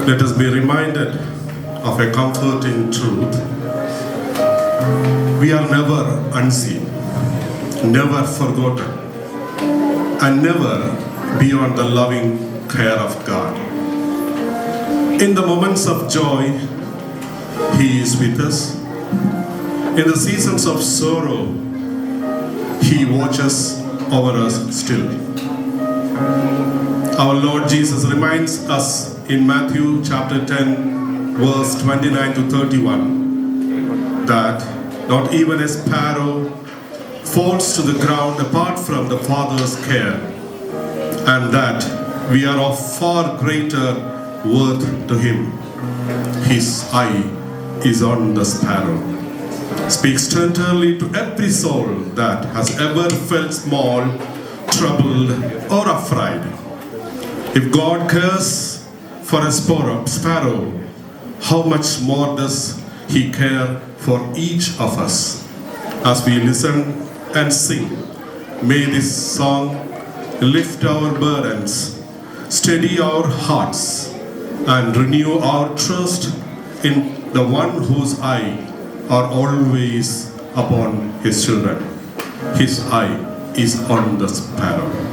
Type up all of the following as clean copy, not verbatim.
Let us be reminded of a comforting truth. We are never unseen, never forgotten, and never beyond the loving care of God. In the moments of joy, He is with us. In the seasons of sorrow, He watches over us still. Our Lord Jesus reminds us in Matthew chapter 10, verse 29 to 31, that not even a sparrow falls to the ground apart from the Father's care, and that we are of far greater worth to Him. His eye is on the sparrow. Speaks tenderly to every soul that has ever felt small, troubled, or afraid. If God cares for a sparrow, how much more does He care for each of us? As we listen and sing, may this song lift our burdens, steady our hearts, and renew our trust in the one whose eye are always upon His children. His eye is on the sparrow.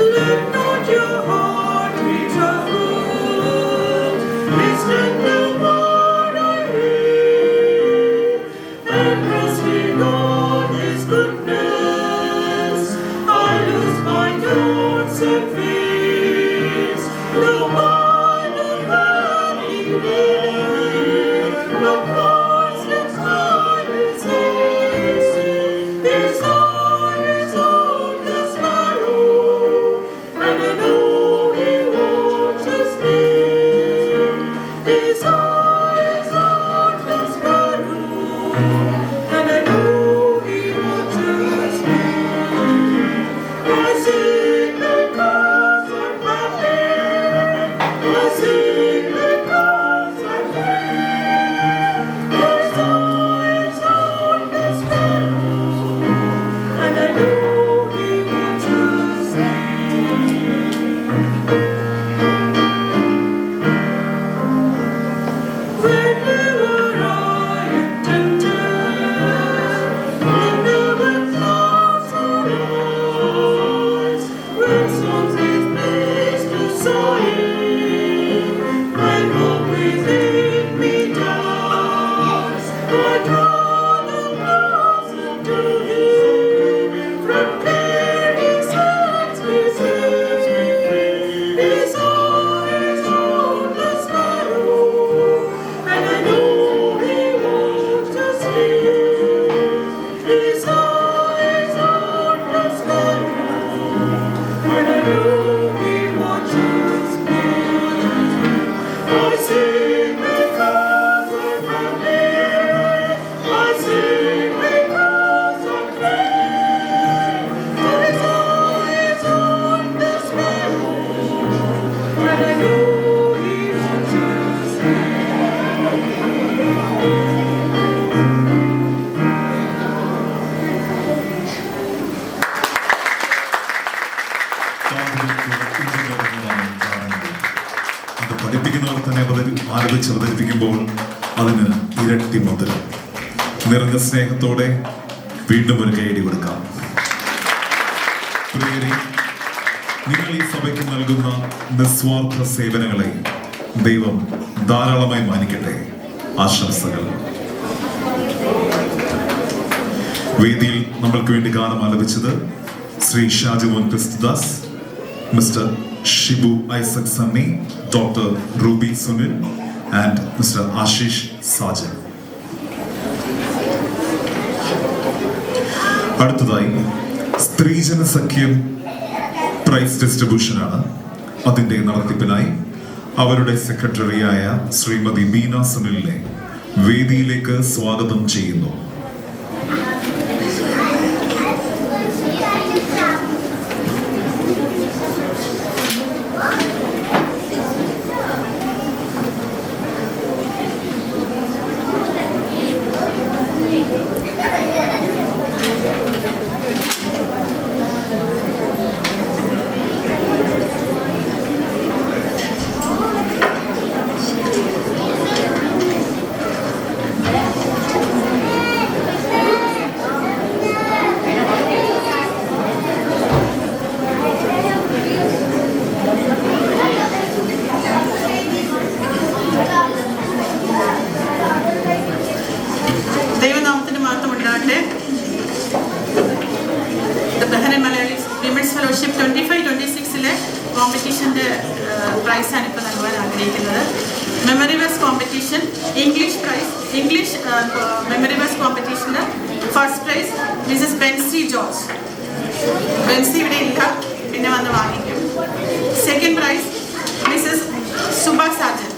Let not your heart be troubled. പഠിപ്പിക്കുന്നവർ തന്നെ ആലപിച്ച് അവതരിപ്പിക്കുമ്പോൾ അതിന് ഇരട്ടി മുതൽ. നിറഞ്ഞ സ്നേഹത്തോടെ വീണ്ടും ഒരു കൈയടി കൊടുക്കാം. പ്രിയരെ, നിങ്ങൾ ഈ സഭയ്ക്ക് നൽകുന്ന നിസ്വാർത്ഥ സേവനങ്ങളെ ദൈവം ധാരാളമായി മാനിക്കട്ടെ. ആശംസകൾ. വേദിയിൽ നമ്മൾക്ക് വേണ്ടി ഗാനം ആലപിച്ചത് Shri Shajimon Kristudas, Mr Shibu Isaac Sunny, doctor Ruby Sunil and Mr Ashish Sajan. അടുത്തതായി സ്ത്രീജന സഖ്യം പ്രൈസ് ഡിസ്ട്രിബ്യൂഷനാണ്. അതിൻ്റെ നടത്തിപ്പിനായി അവരുടെ സെക്രട്ടറിയായ ശ്രീമതി ബീന സുനിലിനെ വേദിയിലേക്ക് സ്വാഗതം ചെയ്യുന്നു. കോമ്പറ്റീഷൻ്റെ പ്രൈസാണ് ഇപ്പോൾ നൽകുവാൻ ആഗ്രഹിക്കുന്നത്. Memory verse competition English prize, English memory verse കോമ്പറ്റീഷന് first prize Mrs Bency George. Bency ഇവിടെ ഇല്ല, പിന്നെ വന്ന് വാങ്ങിക്കും. Second prize Mrs Suba Sajan.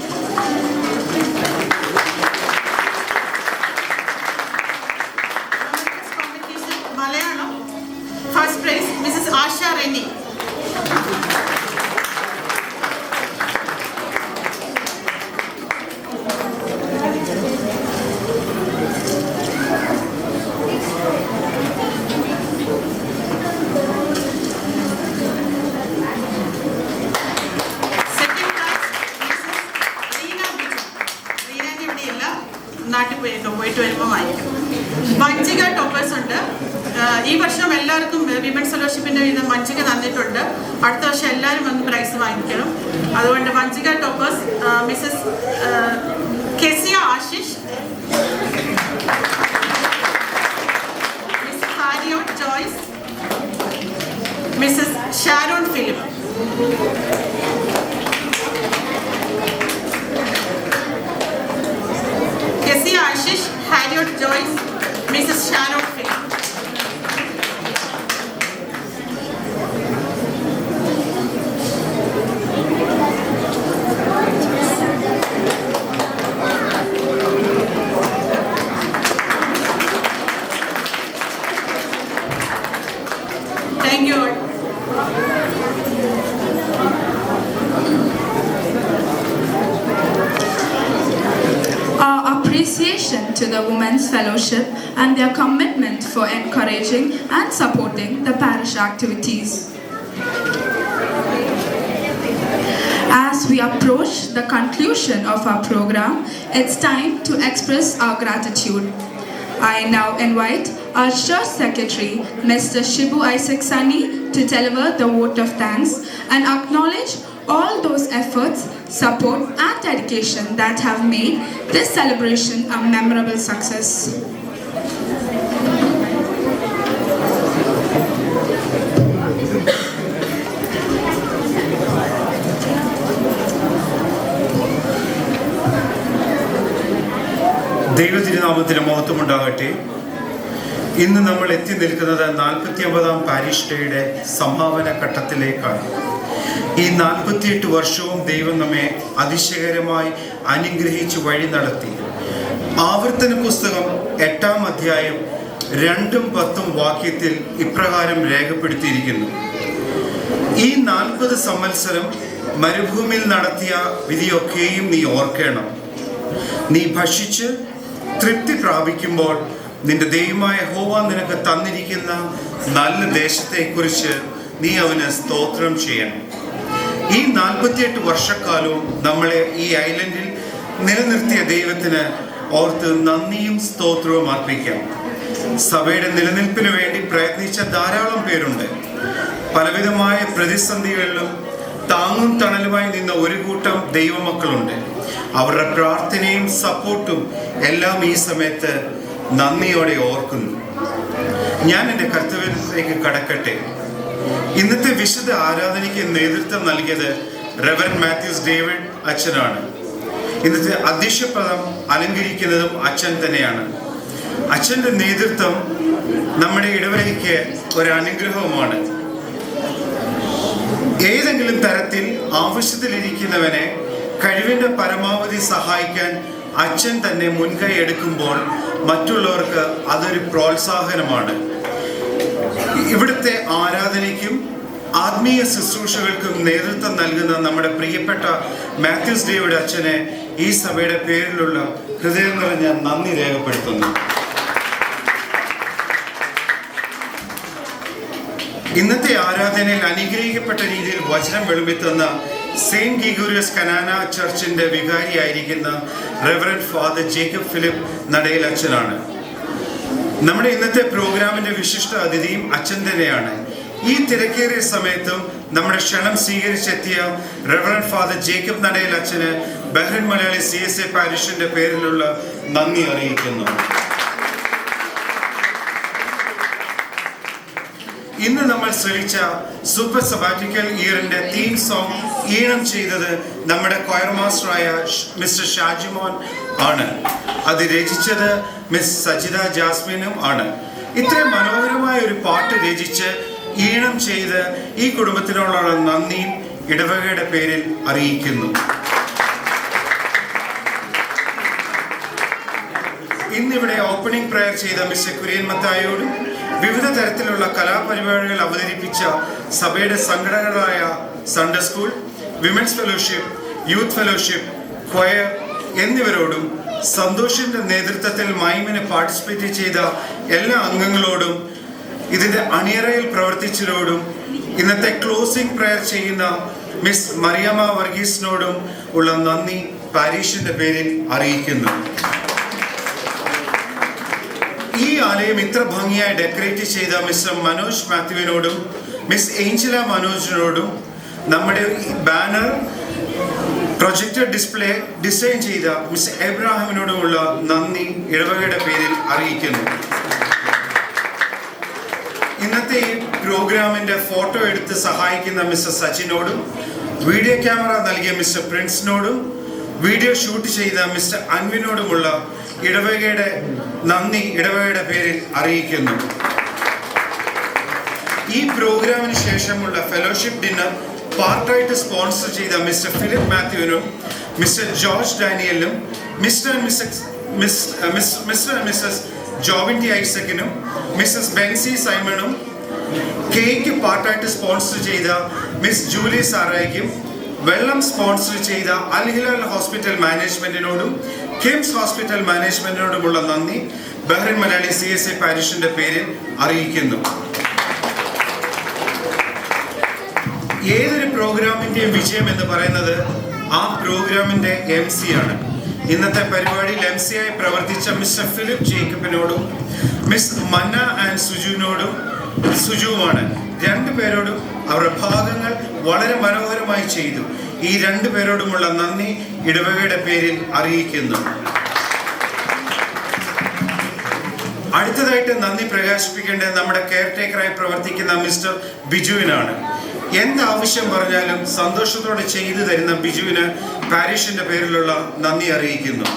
Competition Malayalam first prize Mrs Asha Reni. നാട്ടിൽ പോയിട്ട് വരുമ്പോൾ വാങ്ങിക്കും. മഞ്ചിക ടോപ്പേഴ്സ് ഉണ്ട്. ഈ വർഷം എല്ലാവർക്കും വിമൻസ് ഫെലോഷിപ്പിൻ്റെ വീതം മഞ്ചിക തന്നിട്ടുണ്ട്. അടുത്ത വർഷം എല്ലാവരും വന്ന് പ്രൈസ് വാങ്ങിക്കണം. അതുകൊണ്ട് മഞ്ചിക toppers Mrs Kesia Ashish, Miss Harriet Joyce, Mrs Sharon Philip. Kesia Ashish, Harriet Joyce, Mrs. Sharon Philip. Thank you. Appreciation to the Women's Fellowship and their commitment for encouraging and supporting the parish activities. As we approach the conclusion of our program, it's time to express our gratitude. I now invite our Church Secretary, Mr. Shibu Isaac Sani, to deliver the vote of thanks and acknowledge all those efforts, support and dedication that have made this celebration a memorable success. ദൈവതിരുനാമത്തിന് മഹത്വമുണ്ടാകട്ടെ. ഇന്ന് നമ്മൾ എത്തി നിൽക്കുന്നത് 49ാം parish ഡേയുടെ സംഭാവന ഘട്ടത്തിലേക്കാണ്. ഈ 48 വർഷവും ദൈവം നമ്മെ അതിശയകരമായി അനുഗ്രഹിച്ച് വഴി നടത്തി. ആവർത്തന പുസ്തകം 8-ാം അധ്യായം 2-ഉം 10-ഉം വാക്യത്തിൽ ഇപ്രകാരം രേഖപ്പെടുത്തിയിരിക്കുന്നു: ഈ 40 സംവത്സരം മരുഭൂമിയിൽ നടത്തിയ വിധിയൊക്കെയും നീ ഓർക്കണം. നീ ഭക്ഷിച്ച് തൃപ്തി പ്രാപിക്കുമ്പോൾ നിന്റെ ദൈവമായ യഹോവ നിനക്ക് തന്നിരിക്കുന്ന നല്ല ദേശത്തെക്കുറിച്ച് നീ അവന് സ്തോത്രം ചെയ്യണം. ഈ 48 വർഷക്കാലവും നമ്മളെ ഈ ഐലൻഡിൽ നിലനിർത്തിയ ദൈവത്തിന് ഓർത്ത് നന്ദിയും സ്തോത്രവും അർപ്പിക്കാം. സഭയുടെ നിലനിൽപ്പിന് വേണ്ടി പ്രയത്നിച്ച ധാരാളം പേരുണ്ട്. പലവിധമായ പ്രതിസന്ധികളിലും താങ്ങും തണലുമായി നിന്ന ഒരു കൂട്ടം ദൈവമക്കളുണ്ട്. അവരുടെ പ്രാർത്ഥനയും സപ്പോർട്ടും എല്ലാം ഈ സമയത്ത് നന്ദിയോടെ ഓർക്കുന്നു. ഞാൻ എൻ്റെ കർത്തവ്യത്തിലേക്ക് കടക്കട്ടെ. ഇന്നത്തെ വിശുദ്ധ ആരാധനയ്ക്ക് നേതൃത്വം നൽകിയത് റെവറൻഡ് മാത്യൂസ് ഡേവിഡ് അച്ഛനാണ്. ഇന്നത്തെ അധ്യക്ഷപദം അലങ്കരിക്കുന്നതും അച്ഛൻ തന്നെയാണ്. അച്ഛൻ്റെ നേതൃത്വം നമ്മുടെ ഇടവകയ്ക്ക് ഒരു അനുഗ്രഹവുമാണ്. ഏതെങ്കിലും തരത്തിൽ ആവശ്യത്തിലിരിക്കുന്നവനെ കഴിവിൻ്റെ പരമാവധി സഹായിക്കാൻ അച്ഛൻ തന്നെ മുൻകൈ എടുക്കുമ്പോൾ മറ്റുള്ളവർക്ക് അതൊരു പ്രോത്സാഹനമാണ്. ഇവിടുത്തെ ആരാധനയ്ക്കും ആത്മീയ ശുശ്രൂഷകൾക്കും നേതൃത്വം നൽകുന്ന നമ്മുടെ പ്രിയപ്പെട്ട മാത്യൂസ് ഡേവിഡ് അച്ഛനെ ഈ സഭയുടെ പേരിലുള്ള ഹൃദയം നിറഞ്ഞ നന്ദി രേഖപ്പെടുത്തുന്നു. ഇന്നത്തെ ആരാധനയിൽ അനുഗ്രഹിക്കപ്പെട്ട രീതിയിൽ വചനം വെളിപ്പെടുത്തുന്ന സെയിന്റ് ഗീഗോറിയസ് കനാന ചർച്ചിന്റെ വികാരിയായിരിക്കുന്ന reverend father Jacob Philip Nadayil അച്ഛനാണ്. നമ്മുടെ ഇന്നത്തെ പ്രോഗ്രാമിന്റെ വിശിഷ്ട അതിഥിയും അച്ഛൻ തന്നെയാണ്. ഈ തിരക്കേറിയ സമയത്തും നമ്മുടെ ക്ഷണം സ്വീകരിച്ചെത്തിയ റെവറൻഡ് ഫാദർ ജേക്കബ് നടയിൽ അച്ഛന് ബഹ്റിൻ മലയാളി CSA പാരിഷിന്റെ പേരിലുള്ള നന്ദി അറിയിക്കുന്നു. ഇന്ന് നമ്മൾ ശ്രമിച്ച സൂപ്പർ സബാറ്റിക്കൽ ഇയറിന്റെ തീം സോങ് ഈണം ചെയ്തത് നമ്മുടെ കൊയർ മാസ്റ്ററായ മിസ്റ്റർ ഷാജിമോൻ ആണ്. അത് രചിച്ചത് മിസ് സജിത ജാസ്മിനും ആണ്. ഇത്രയും മനോഹരമായ ഒരു പാട്ട് രചിച്ച് ഈണം ചെയ്ത് ഈ കുടുംബത്തിനോടുള്ള നന്ദിയും ഇടവകയുടെ പേരിൽ അറിയിക്കുന്നു. ഇന്നിവിടെ ഓപ്പണിംഗ് പ്രയർ ചെയ്ത മിസ്റ്റർ കുര്യൻ മത്തായോടും വിവിധ തരത്തിലുള്ള കലാപരിപാടികൾ അവതരിപ്പിച്ച സഭയുടെ സംഘടനകളായ Sunday school, women's fellowship, youth fellowship, choir എന്നിവരോടും സന്തോഷിന്റെ നേതൃത്വത്തിൽ മൈമിന് പാർട്ടിസിപ്പേറ്റ് ചെയ്ത എല്ലാ അംഗങ്ങളോടും ഇതിന്റെ അണിയറയിൽ പ്രവർത്തിച്ചവരോടും ഇന്നത്തെ ക്ലോസിംഗ് പ്രയർ ചെയ്യുന്ന മിസ് മറിയമ്മ വർഗീസിനോടും ഉള്ള നന്ദി പാരീഷിന്റെ പേരിൽ അറിയിക്കുന്നു. ഈ ആലയം ഇത്ര ഭംഗിയായി ഡെക്കറേറ്റ് ചെയ്ത മിസ്റ്റർ മനോജ് മാത്യുവിനോടും മിസ് ഏഞ്ചല മനോജിനോടും നമ്മുടെ ബാനർ പ്രൊജക്ടർ ഡിസ്പ്ലേ ഡിസൈൻ ചെയ്ത മിസ് എബ്രാഹിമിനോടുമുള്ള നന്ദി ഇടവകയുടെ പേരിൽ അറിയിക്കുന്നു. ഇന്നത്തെ ഈ പ്രോഗ്രാമിന്റെ ഫോട്ടോ എടുത്ത് സഹായിക്കുന്ന മിസ്റ്റർ സച്ചിനോടും വീഡിയോ ക്യാമറ നൽകിയ മിസ്റ്റർ പ്രിൻസിനോടും വീഡിയോ ഷൂട്ട് ചെയ്ത മിസ്റ്റർ അൻവിനോടുമുള്ള ഇടവകയുടെ നന്ദി ഇടവകയുടെ പേരിൽ അറിയിക്കുന്നു. ഈ പ്രോഗ്രാമിന് ശേഷമുള്ള ഫെലോഷിപ്പ് ഡിന്നർ പാർട്ടായിട്ട് സ്പോൺസർ ചെയ്ത മിസ്റ്റർ ഫിലിപ്പ് മാത്യുവിനും മിസ്റ്റർ ജോർജ് ഡാനിയലിനും മിസ്റ്റർ മിസ്സസ് ജോവിൻറ്റി ഐസക്കിനും മിസ്സസ് ബെൻസി സൈമണും കേക്ക് പാർട്ടായിട്ട് സ്പോൺസർ ചെയ്ത മിസ് ജൂലി സാറായിക്കും വെള്ളം സ്പോൺസർ ചെയ്ത അൽ ഹിലാൽ ഹോസ്പിറ്റൽ മാനേജ്മെന്റിനോടും കിംസ് ഹോസ്പിറ്റൽ മാനേജ്മെന്റിനോടുമുള്ള നന്ദി ബഹ്റിൻ മലയാളി CSA പാരിഷിന്റെ പേരിൽ അറിയിക്കുന്നു. ഏതൊരു പ്രോഗ്രാമിന്റെയും വിജയം എന്ന് പറയുന്നത് ആ പ്രോഗ്രാമിന്റെ MC ആണ്. ഇന്നത്തെ പരിപാടിയിൽ MC ആയി പ്രവർത്തിച്ച മിസ്റ്റർ ഫിലിപ്പ് ജേക്കബിനോടും മിസ് മന്ന ആൻഡ് സുജുവുമാണ്. രണ്ടുപേരോടും അവരുടെ ഭാഗങ്ങൾ വളരെ മനോഹരമായി ചെയ്തു. ഈ രണ്ടുപേരോടുമുള്ള നന്ദി ഇടവകയുടെ പേരിൽ അറിയിക്കുന്നു. അടുത്തതായിട്ട് നന്ദി പ്രകാശിപ്പിക്കേണ്ടത് നമ്മുടെ കെയർ ടേക്കറായി പ്രവർത്തിക്കുന്ന മിസ്റ്റർ ബിജുവിനാണ്. എന്താവശ്യം പറഞ്ഞാലും സന്തോഷത്തോടെ ചെയ്തു തരുന്ന ബിജുവിന് പാരിഷിന്റെ പേരിലുള്ള നന്ദി അറിയിക്കുന്നു.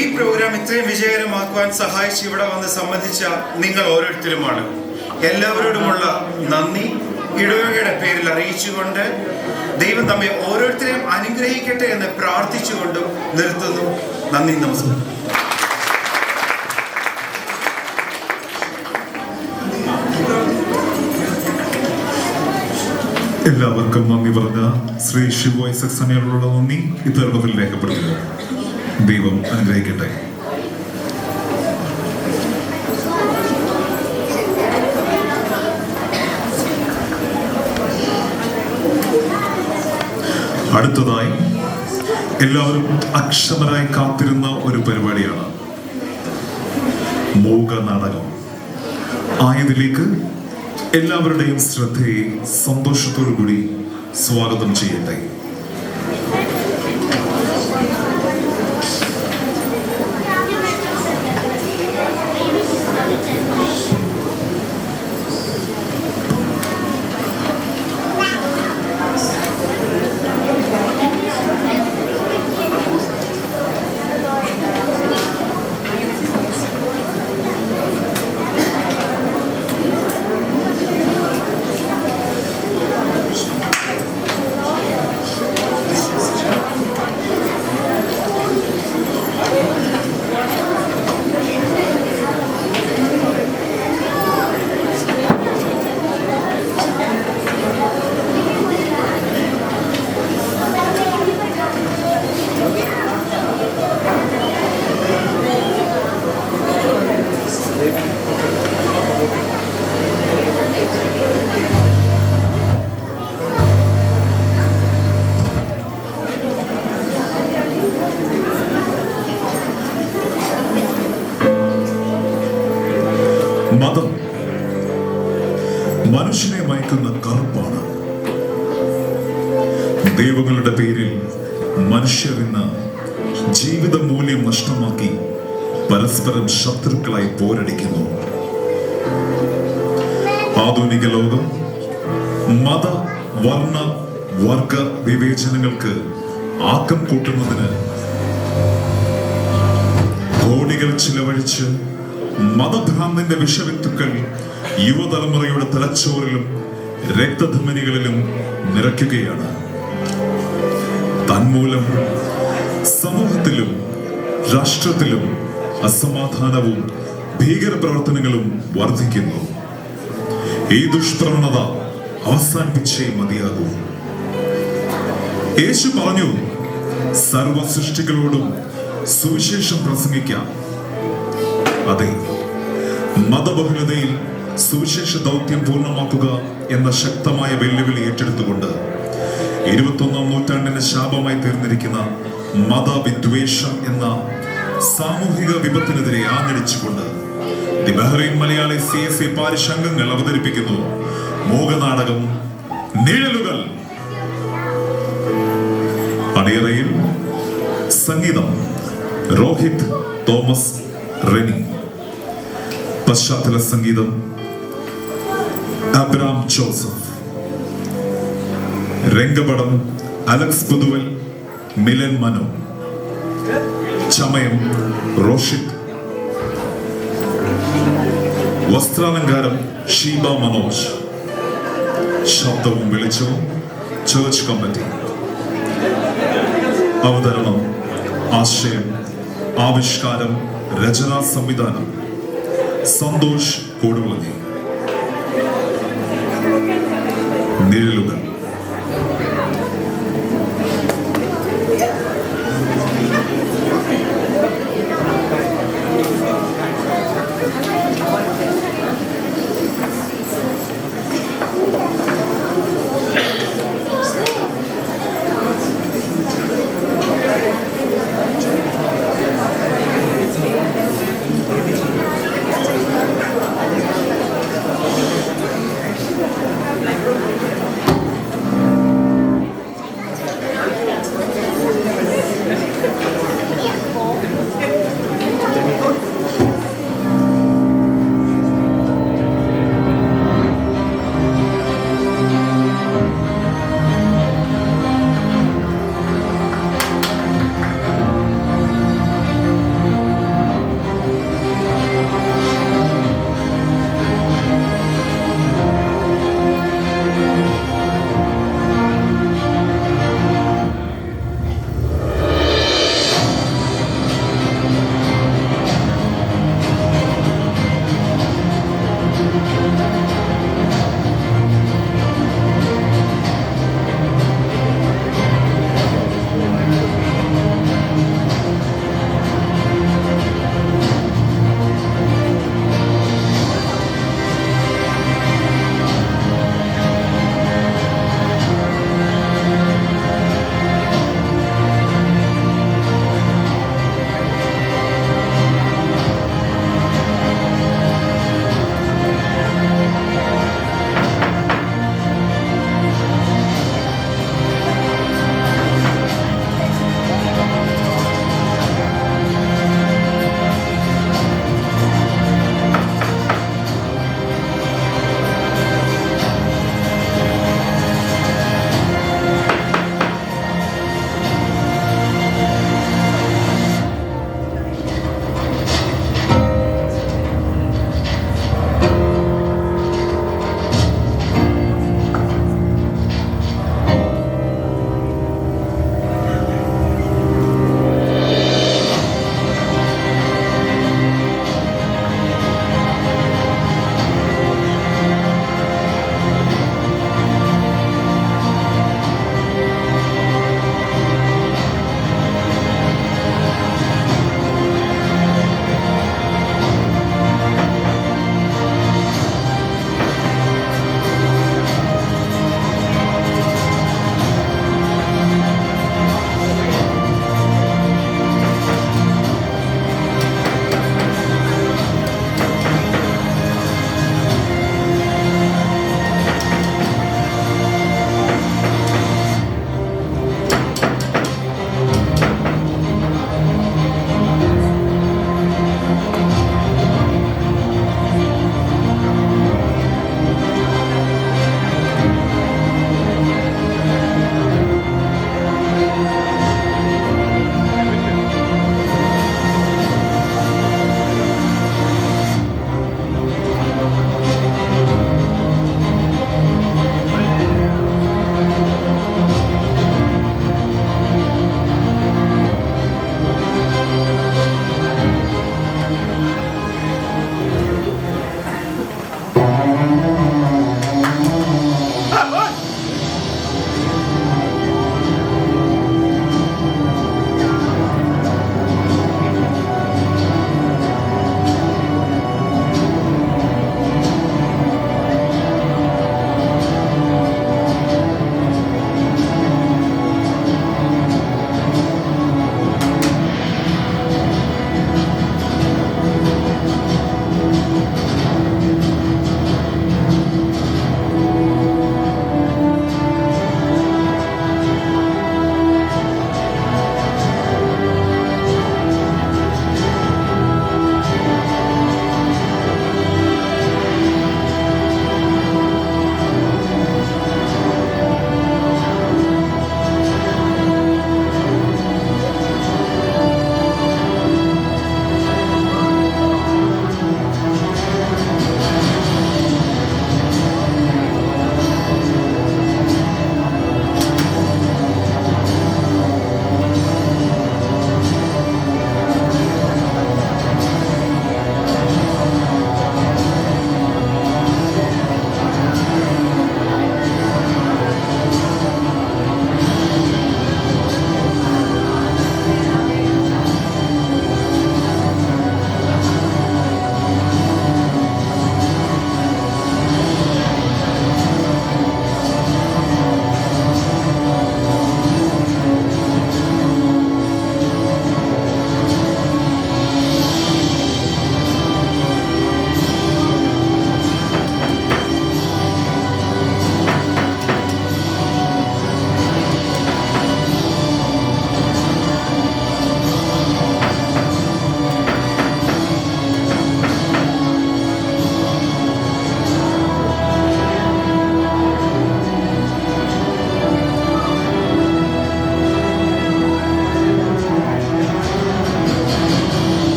ഈ പ്രോഗ്രാം ഇത്രയും വിജയകരമാക്കുവാൻ സഹായിച്ച് ഇവിടെ വന്ന് സംബന്ധിച്ച നിങ്ങൾ ഓരോരുത്തരുമാണ്. എല്ലാവരോടുമുള്ള നന്ദി ഇടവകയുടെ പേരിൽ അറിയിച്ചുകൊണ്ട് ദൈവം നമ്മെ ഓരോരുത്തരെയും അനുഗ്രഹിക്കട്ടെ എന്ന് പ്രാർത്ഥിച്ചുകൊണ്ടും നിർത്തുന്നു. നന്ദി, നമസ്കാരം. എല്ലാവർക്കും നന്ദി പറഞ്ഞ ശ്രീ ശിവ ഐസക് സനിയോടുള്ള നന്ദി ഇത്തരുണത്തിൽ രേഖപ്പെടുത്തുന്നു. ദൈവം അനുഗ്രഹിക്കട്ടെ. അടുത്തതായി എല്ലാവരും അക്ഷമരായി കാത്തിരുന്ന ഒരു പരിപാടിയാണ് മൂക നാടകം. ആയതിലേക്ക് എല്ലാവരുടെയും ശ്രദ്ധയെ സന്തോഷത്തോടു കൂടി സ്വാഗതം ചെയ്യട്ടെ. മതം മനുഷ്യനെ മയക്കുന്ന കറുപ്പാണ്. ദൈവങ്ങളുടെ പേരിൽ മനുഷ്യർ ഇന്ന് ജീവിത മൂല്യം നഷ്ടമാക്കി പരസ്പരം ശത്രുക്കളായി പോരടിക്കുന്നു. ആധുനിക ലോകം മത വർണ്ണ വർഗ വിവേചനങ്ങൾക്ക് ആക്കം കൂട്ടുന്നതിന് കോടികൾ ചിലവഴിച്ച് മതഭ്രാന്തിന്റെ വിഷവിത്തുക്കൾ യുവതലമുറയുടെ തലച്ചോറിലും രക്തധമനികളിലും നിറയ്ക്കുകയാണ്. തന്മൂലം സമൂഹത്തിലും രാഷ്ട്രത്തിലും അസമാധാനവും ഭീകരപ്രവർത്തനങ്ങളും വർദ്ധിക്കുന്നു. ഈ ദുഷ്പ്രവണത അവസാനിപ്പിച്ചേ മതിയാകൂ. യേശു പറഞ്ഞു, സർവ സൃഷ്ടികളോടും സുവിശേഷം പ്രസംഗിക്കാം. അതെ, മതബഹുലതയിൽ സുവിശേഷ ദൗത്യം പൂർണ്ണമാക്കുക എന്ന ശക്തമായ വെല്ലുവിളി ഏറ്റെടുത്തുകൊണ്ട് 21-ാം നൂറ്റാണ്ടിന്റെ ശാപമായി തീർന്നിരിക്കുന്ന മതവിദ്വേഷം എന്ന സാമൂഹിക വിപത്തിനെതിരെ ആഞ്ഞടിച്ചുകൊണ്ട് the Bahrain Malayali CSA parish അംഗങ്ങൾ അവതരിപ്പിക്കുന്നു മൂകനാടകം നിഴലുകൾ. അണിയറയിൽ സംഗീതം രോഹിത് തോമസ് റെനി, പശ്ചാത്തല സംഗീതം Abram Joseph, രംഗപടം Alex പുതുവൽ, Milan Manu, ചമയം റോഷിത്, വസ്ത്രാലങ്കാരം ഷീബ മനോജ്, ശബ്ദവും വെളിച്ചവും ചർച്ച് കമ്മിറ്റി, അവതരണം ആശയം ആവിഷ്കാരം രചനാ സംവിധാനം സന്തോഷ് കൊടുവള്ളി. നിഴലുകൾ.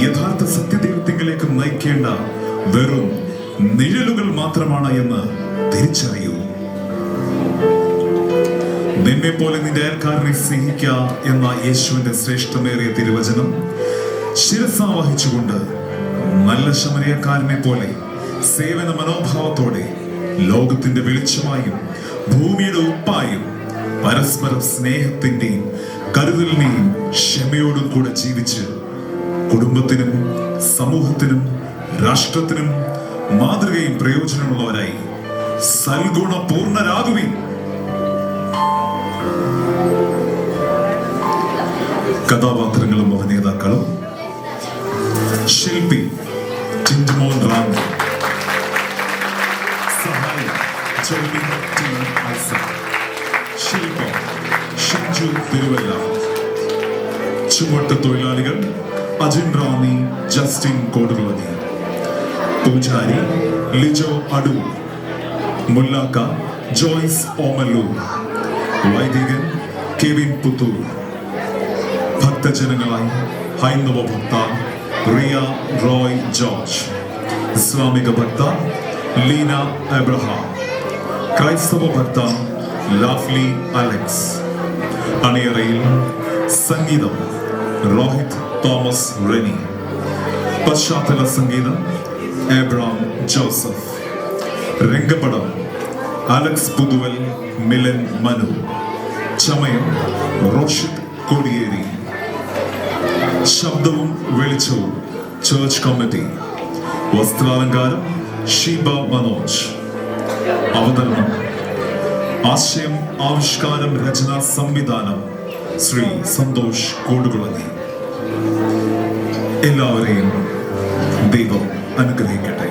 യഥാർത്ഥ സത്യദൈവത്തിങ്കിലേക്ക് നയിക്കേണ്ട വെറും നിഴലുകൾ മാത്രമാണ് എന്ന് തിരിച്ചറിയൂ. നിന്നെ പോലെ നിന്റെ അയൽക്കാരനെ സ്നേഹിക്കുക എന്ന യേശുവിന്റെ ശ്രേഷ്ഠമേറിയ തിരുവചനം ശിരസാവഹിച്ചുകൊണ്ട് നല്ല ശമരിയക്കാരനെ പോലെ സേവന മനോഭാവത്തോടെ ലോകത്തിന്റെ വെളിച്ചമായും ഭൂമിയുടെ ഉപ്പായും പരസ്പരം സ്നേഹത്തിന്റെയും കരുതലിനെയും ക്ഷമയോടും കൂടെ ജീവിച്ച് കുടുംബത്തിനും സമൂഹത്തിനും രാഷ്ട്രത്തിനും മാതൃകയും പ്രയോജനമുള്ളവരായി സൽഗുണപൂർണരാകുവിൻ. കഥാപാത്രങ്ങളും അഭിനേതാക്കളും: ശില്പി ടിൻഡുമോൻ റാന്നി, സഹായം ജോബി ടി. ഐസക്, ശില്പം ഷിഞ്ചു തിരുവല്ല, ചുമട്ട് തൊഴിലാളികൾ അജിൻ റാന്നി, ജസ്റ്റിൻ കോടുകുളഞ്ഞി, പൂജാരി ലിജോ അടൂർ, മുല്ലാക്ക ജോയ്സ് ഓമല്ലൂർ, വൈദികൻ കെവിൻ പുത്തൂർ, ഭക്തജനങ്ങളായി ഹൈന്ദവ ഭക്ത റിയ റോയ് ജോർജ്, ഇസ്ലാമിക ഭക്ത ലീന എബ്രഹാം, ക്രൈസ്തവ ഭക്ത ലാഫ്ലി അലക്സ്. അണിയറയിൽ സംഗീതം രോഹിത് തോമസ് റെനി, പശ്ചാത്തല സംഗീതം എബ്രാം ജോസഫ്, രംഗപടം അലക്സ് പുതുവൽ, മിലൻ മനു, ചമയം റോഷിത് കോടിയേരി, ശബ്ദവും വെളിച്ചവും ചർച്ച് കമ്മിറ്റി, വസ്ത്രാലങ്കാരം ഷീബ മനോജ്, അവതരണം ആശയം ആവിഷ്കാരം രചന സംവിധാനം ശ്രീ സന്തോഷ് കോടുകുളഞ്ഞി. എല്ലാവരെയും ദൈവം അനുഗ്രഹിക്കട്ടെ.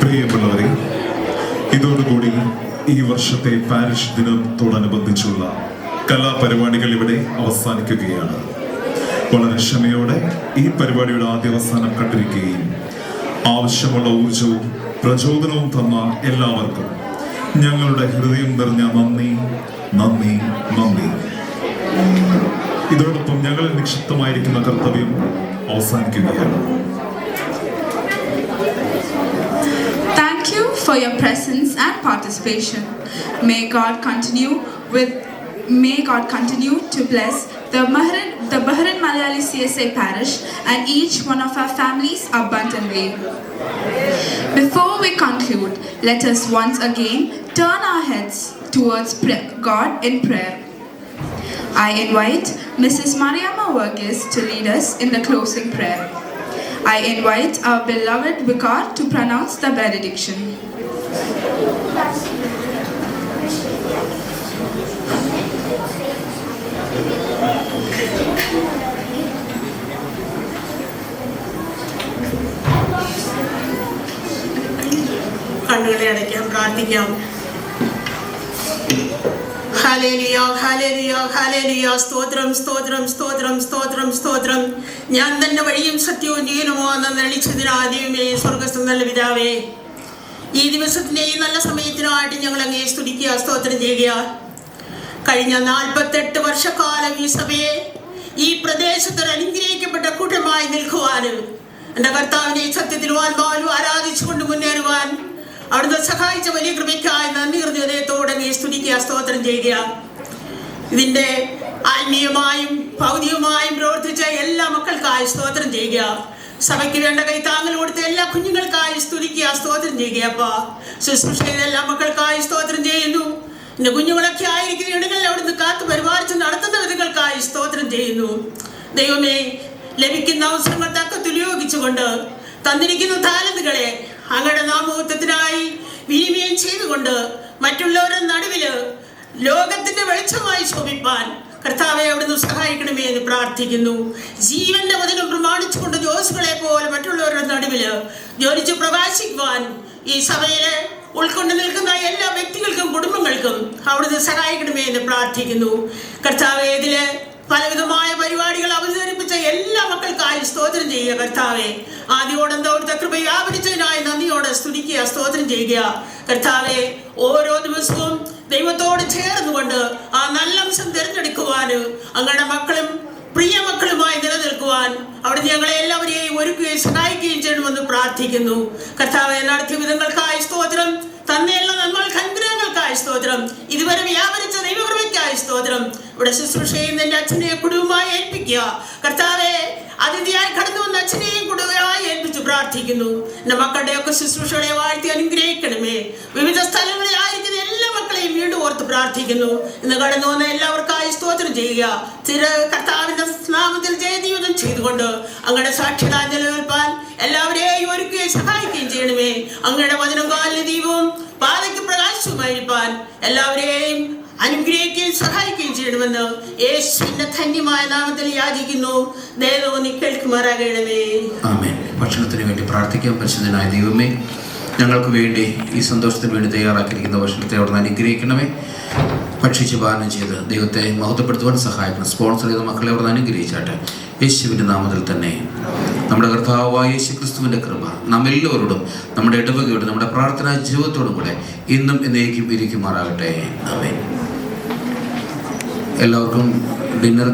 പ്രിയമുള്ളവരെ, ഇതോടുകൂടി ഈ വർഷത്തെ പാരിഷ് ദിനത്തോടനുബന്ധിച്ചുള്ള കലാപരിപാടികൾ ഇവിടെ അവസാനിക്കുകയാണ്. വളരെ ക്ഷമയോടെ ഈ പരിപാടിയുടെ ആദ്യാവസാനം കണ്ടിരിക്കുകയും ആവശ്യമുള്ള ഊർജവും പ്രചോദനവും തന്ന എല്ലാവർക്കും ഞങ്ങളുടെ ഹൃദയം നിറഞ്ഞ നന്ദി നന്ദി നന്ദി. ഇതോടൊപ്പം ഞങ്ങളിൽ നിക്ഷിപ്തമായിരിക്കുന്ന കർത്തവ്യം അവസാനിക്കുകയാണ്. Thank you for your presence and participation. May God continue to bless the Bahrain Malayali CSA parish and each one of our families abundantly. Before we conclude, let us once again turn our heads towards God in prayer. I invite Mrs. Mariama Varghese to lead us in the closing prayer. I invite our beloved Vicar to pronounce the benediction. കണ്ണുകളെ അടയ്ക്കാം, പ്രാർത്ഥിക്കാം. Hallelujah, hallelujah, hallelujah. സ്തോത്രം, സ്തോത്രം, സ്തോത്രം, സ്തോത്രം, സ്തോത്രം. ഞാൻ തന്നെ വഴിയും സത്യവും ജീവനുമോ എന്ന് നടിച്ചതിനാദ്യമേ സ്വർഗസ്ഥ നല്ല പിതാവേ, ഈ ദിവസത്തിന്റെ ഈ നല്ല സമയത്തിനായിട്ട് ഞങ്ങൾ അങ്ങേ സ്തുതിക്കുക, സ്തോത്രം ചെയ്യുക. കഴിഞ്ഞ 48 വർഷക്കാലം ഈ സഭയെ ഈ പ്രദേശത്ത് അനുഗ്രഹിക്കപ്പെട്ട കൂട്ടമായി നിൽക്കുവാനും എൻ്റെ കർത്താവിനെ സത്യത്തിൽ ആത്മാവിലും ആരാധിച്ചുകൊണ്ട് മുന്നേറുവാൻ അവിടുന്ന് സഹായിച്ച വലിയ കൃപയ്ക്കായി നന്ദി ഹൃദയത്തോടെ നീ സ്തുതിക്കുക, സ്തോത്രം ചെയ്യുക. ഇതിൻ്റെ ആത്മീയമായും ഭൗതികമായും പ്രവർത്തിച്ച എല്ലാ മക്കൾക്കായി സ്തോത്രം ചെയ്യുക. സഭയ്ക്ക് വേണ്ട കൈത്താങ്ങൽ കൊടുത്ത എല്ലാ കുഞ്ഞുങ്ങൾക്കായി സ്തുതിക്കുക, സ്തോത്രം ചെയ്യുക. അപ്പാ, ശുശ്രൂഷ ചെയ്ത എല്ലാ മക്കൾക്കായി സ്തോത്രം ചെയ്യുന്നു. എൻ്റെ കുഞ്ഞുങ്ങളൊക്കെ ആയിരിക്കുന്ന ഇടങ്ങളിൽ അവിടുന്ന് കാത്തു പരിപാലിച്ച് നടത്തുന്ന വിധങ്ങൾക്കായി സ്തോത്രം ചെയ്യുന്നു. ദൈവമേ, ലഭിക്കുന്ന അവസരങ്ങൾ തക്കത്തിൽ ഉപയോഗിച്ചുകൊണ്ട് തന്നിരിക്കുന്ന താലന്തുകളെ അങ്ങയുടെ നാമോത്തത്തിനായി വിനിമയം ചെയ്തുകൊണ്ട് മറ്റുള്ളവരുടെ നടുവില് ലോകത്തിന്റെ വെളിച്ചമായി ശോഭിപ്പാൻ കർത്താവെ അവിടുന്ന് സഹായിക്കണമേ എന്ന് പ്രാർത്ഥിക്കുന്നു. ജീവന്റെ വചനം പ്രമാണിച്ചുകൊണ്ട് ജോസുകളെ പോലെ മറ്റുള്ളവരുടെ നടുവില് ജ്വലിച്ച് പ്രകാശിക്കുവാൻ ഈ സഭയിലെ ഉൾക്കൊണ്ട് നിൽക്കുന്ന എല്ലാ വ്യക്തികൾക്കും കുടുംബങ്ങൾക്കും അവിടുന്ന് സഹായിക്കണമേ എന്ന് പ്രാർത്ഥിക്കുന്നു. കർത്താവെ, ഇതില് പലവിധമായ പരിപാടികൾ അവതരിപ്പിച്ച എല്ലാ മക്കൾക്കായി സ്തോത്രം ചെയ്യുക. കർത്താവെ, ആദ്യോടെന്താ അവിടുത്തെ കൃപ വ്യാപരിച്ചതിനായി നന്ദിയോടെ സ്തുതിക്കുക, സ്തോത്രം ചെയ്യുക. കർത്താവെ, ഓരോ ദിവസവും ദൈവത്തോട് ചേർന്നുകൊണ്ട് ആ നല്ല അംശം തിരഞ്ഞെടുക്കുവാന് അങ്ങയുടെ മക്കളും പ്രിയ മക്കളുമായി നിലനിൽക്കുവാൻ അവിടെ ഞങ്ങളെ എല്ലാവരെയും ഒരുക്കുകയും സഹായിക്കുകയും ചെയ്യണമെന്ന് പ്രാർത്ഥിക്കുന്നു. കർത്താവെ, നടത്തിയ വിധങ്ങൾക്കായി സ്തോത്രം, തന്നെയുള്ള നമ്മൾക്ക് അനുഗ്രഹങ്ങൾക്കായി സ്തോത്രം, ഇതുവരെ വ്യാപരിച്ച ദൈവകൃപയ്ക്കായി സ്തോത്രം. ഇവിടെ ശുശ്രൂഷ ചെയ്യുന്ന എൻ്റെ അച്ഛനെ കുടുംബമായി ഏൽപ്പിക്കുക. കർത്താവെ, അതിഥിയായി കടന്നു വന്ന അച്ഛനെയും കുടുംബമായി ഏൽപ്പിച്ച് പ്രാർത്ഥിക്കുന്നു. എൻ്റെ മക്കളുടെയൊക്കെ ശുശ്രൂഷകളെ വാഴ്ത്തി അനുഗ്രഹിക്കണമേ. വിവിധ സ്ഥലങ്ങളിലായിരിക്കുന്ന എല്ലാ മക്കളെയും വീണ്ടും ഓർത്ത് പ്രാർത്ഥിക്കുന്നു. ഇന്ന് കടന്നു വന്ന എല്ലാവർക്കായി സ്തോത്രം ചെയ്യുക. കർത്താവിന്റെ നാമത്തിൽ ജയജീവിതം ചെയ്തുകൊണ്ട് അങ്ങയുടെ സാക്ഷികളായി നിലനിൽപ്പാൻ എല്ലാവരെയും ഒരുക്കുകയും സഹായിക്കുകയും ചെയ്യണമേ. അങ്ങയുടെ വചനം കാലിന് ദീപവും പാതയ്ക്ക് പ്രകാശവുമായിരിക്കാൻ എല്ലാവരെയും അനുഗ്രഹിക്കുകയും സഹായിക്കുകയും ചെയ്യണമെന്ന് യേശുവിന്റെ ധന്യമായ നാമത്തിൽ യാചിക്കുന്നു. ദൈവം നീ കേൾക്കുമാറാകണമേ. ആമേൻ. ഭക്ഷണത്തിന് വേണ്ടി പ്രാർത്ഥിക്കാം. പരിശുദ്ധനായ ദൈവമേ, ഞങ്ങൾക്ക് വേണ്ടി ഈ സന്തോഷത്തിന് വേണ്ടി തയ്യാറാക്കിയിരിക്കുന്ന ഭക്ഷണത്തെ അവിടുന്ന് അനുഗ്രഹിക്കണമേ. ഭക്ഷിച്ച് പാനം ചെയ്ത് ദൈവത്തെ മഹത്വപ്പെടുത്തുവാൻ സഹായിക്കണം. സ്പോൺസർ ചെയ്ത മക്കളെ അവിടുന്ന് അനുഗ്രഹിച്ചാട്ടെ. യേശുവിൻ്റെ നാമത്തിൽ തന്നെ നമ്മുടെ കർത്താവായ യേശു ക്രിസ്തുവിൻ്റെ കൃപ നമ്മെല്ലാവരോടും നമ്മുടെ ഇടവകയോടും നമ്മുടെ പ്രാർത്ഥനാ ജീവിതത്തോടും കൂടെ ഇന്നും എന്നേക്കും ഇരിക്കുമാറാകട്ടെ. ആമേൻ. എല്ലാവർക്കും ഡിന്നർ